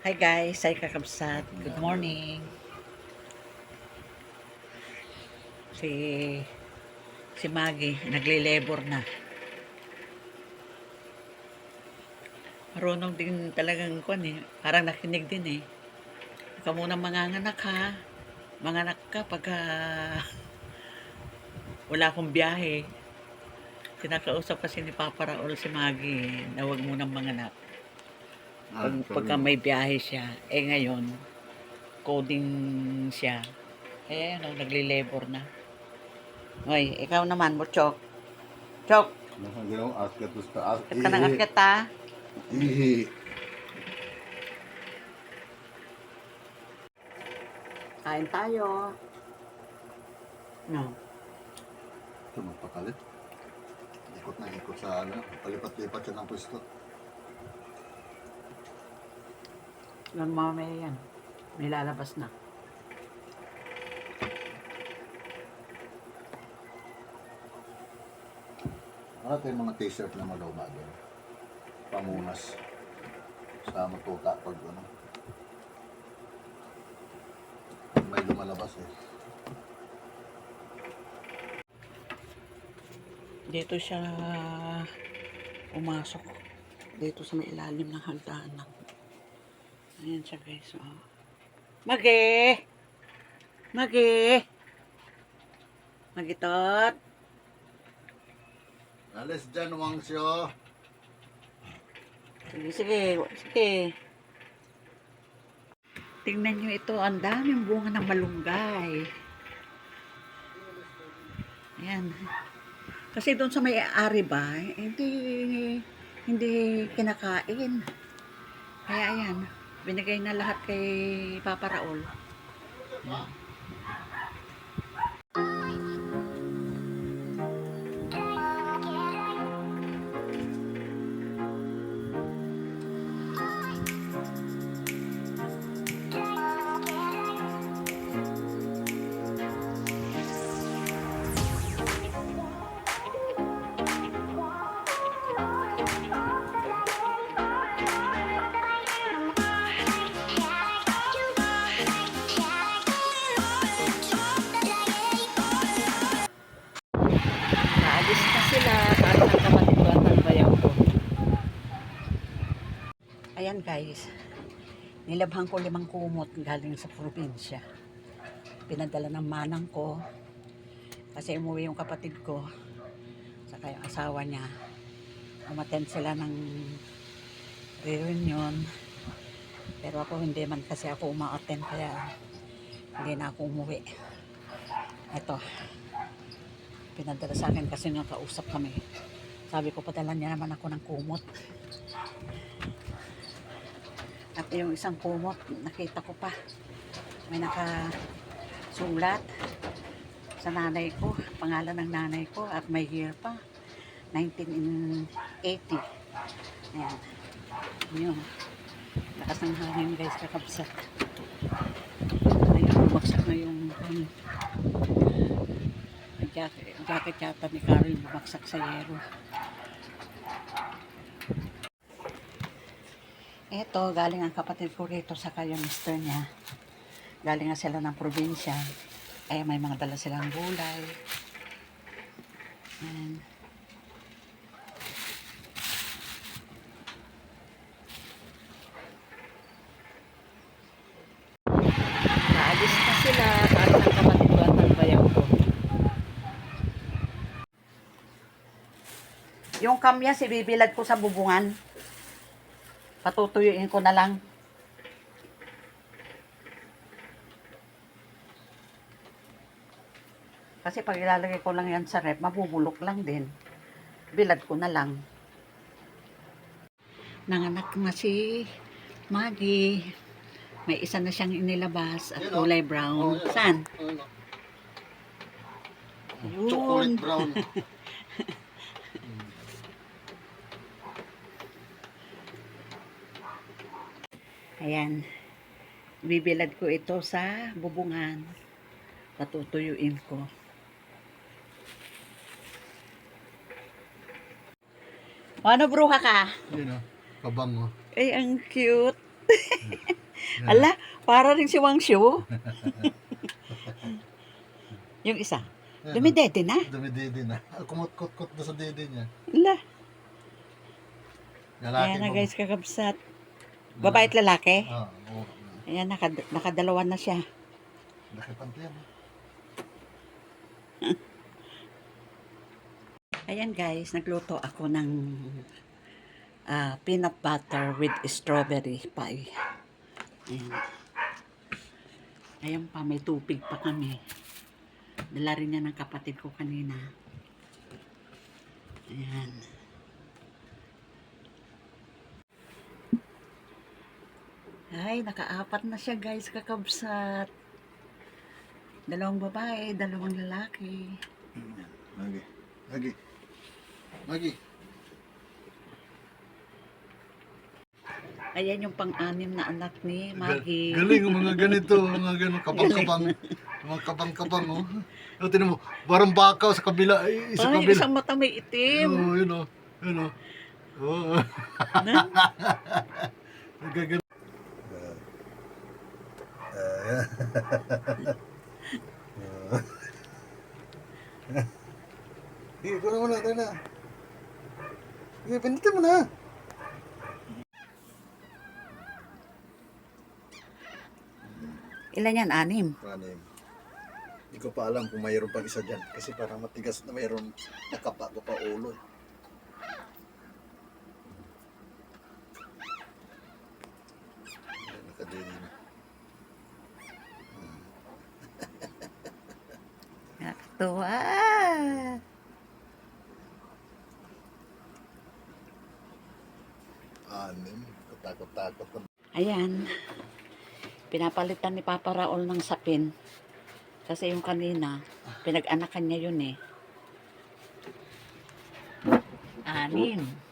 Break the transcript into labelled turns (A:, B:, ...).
A: Hi guys, ay kakabsat. Good morning. Si si Maggie nagle-labor na. Marunong din talagang kuan eh. Parang nakinig din eh. Ikaw muna manganganak ha. Manganak ka pagka wala akong biyahe. Kinakausap kasi ni Papa Raul si Maggie eh, na huwag munang manganak. Pagka may biyahe siya. Eh ngayon, coding siya. Eh ano, nagle-labor na. Hoy, ikaw naman, Butchok. Chok,
B: Akyat terus ke
A: akit ka ng akit ha.
B: Ihi.
A: Kain tayo. No.
B: Ito magpakalit. Ikot na ikot sa ano. Palipat-lipat siya ng pwesto.
A: Lang mamaya yan. May lalabas na.
B: Ano ito yung mga t-shirt na maluma doon? Pamunas. Sa matuta pag ano. May lumalabas eh.
A: Dito siya pumasok. Dito sa may ilalim ng hagdanan. Ayan siya guys. Oh. Magi! Magi! Magitot!
B: Alis dyan, Wangsyo.
A: Sige, sige. Sige. Tingnan nyo ito. Ang daming bunga ng malunggay. Ayan. Kasi doon sa may-ari ba, hindi kinakain. Kaya ayan, binigay na lahat kay Papa Raul. Ayan. Naalis na sila para sa kapatid ko at ang bayaw ko. Ayan guys, nilabhan ko 5 kumot galing sa probinsya. Pinadala ng manang ko kasi umuwi yung kapatid ko saka yung asawa niya. Umattend sila ng reunion. Pero ako hindi man kasi ako uma-attend kaya hindi na ako umuwi. Ito, pinadala sa akin kasi nakausap kami. Sabi ko, padala niya naman ako ng kumot. At yung isang kumot, nakita ko pa. May nakasulat sa nanay ko, pangalan ng nanay ko, at may year pa, 1980. Ayan. Yun. Lakas ng hangin guys, kakabsat. Ayun, bumagsak na yung jacket yata ni Karen, bumagsak sa yero. Eto, galing ang kapatid ko rito sa yung mister niya. Galing nga sila ng probinsya. Ay, may mga dala silang gulay. And, naalis na sila para sa kapatid ko at ang bayaw ko. Yung kamyas, ibibilad ko sa bubungan. Patutuyuin ko na lang. Kasi pag ilalagay ko lang yan sa rep, mabubulok lang din. Bilad ko na lang. Nanganak na si Maggie. May isa na siyang inilabas at kulay brown. Saan? Yun.
B: Chocolate brown.
A: Ayan. Bibilad ko ito sa bubungan. Patutuyuin ko. Ano bruha ka?
B: Yun o. Kabang o.
A: Ay, ang cute. Ala, para rin si Wang Shu. Yung isa, dumidede na.
B: Dumidede na. Kumot-kot-kot na sa dede niya.
A: Ala,
B: Lalaki
A: ayan na
B: mo.
A: guys, kakabsat. Babae at lalaki.
B: Oo.
A: Ayan, nakadalawa na siya.
B: Laki panty yan.
A: Ayan guys, nagluto ako ng peanut butter with strawberry pie. Ayan. Ayan pa, may tubig pa kami. Dala rin niya ng kapatid ko kanina. Ayan. Ay, nakaapat na siya guys, kakabsat. Dalawang babae, dalawang lalaki.
B: Magi.
A: Ayan yung pang-anim na anak ni Maggie.
B: Galing ang mga ganito, mga ganun, kabang-kabang. Mga kabang-kabang, oh. Oh, tinan mo, parang bakaw sa kabila. Sa
A: Ay,
B: kabila.
A: isang mata may itim.
B: Oh, yun, oh. Yun, oh. Oh.
A: Na?
B: Gagano. Sige, kunin mo na, tayo na. Sige, pindutin mo na.
A: Ilan yan? 6.
B: Anim. Hindi ko pa alam kung mayroon pang isa dyan. Kasi parang matigas na mayroon nakapa ko pa ulo. Nakadili na.
A: Nakatuwa.
B: Anim. Katakot-takot na.
A: Ayan. Pinapalitan ni Papa Raul ng sapin. Kasi yung kanina, pinag-anakan niya yun eh. 6.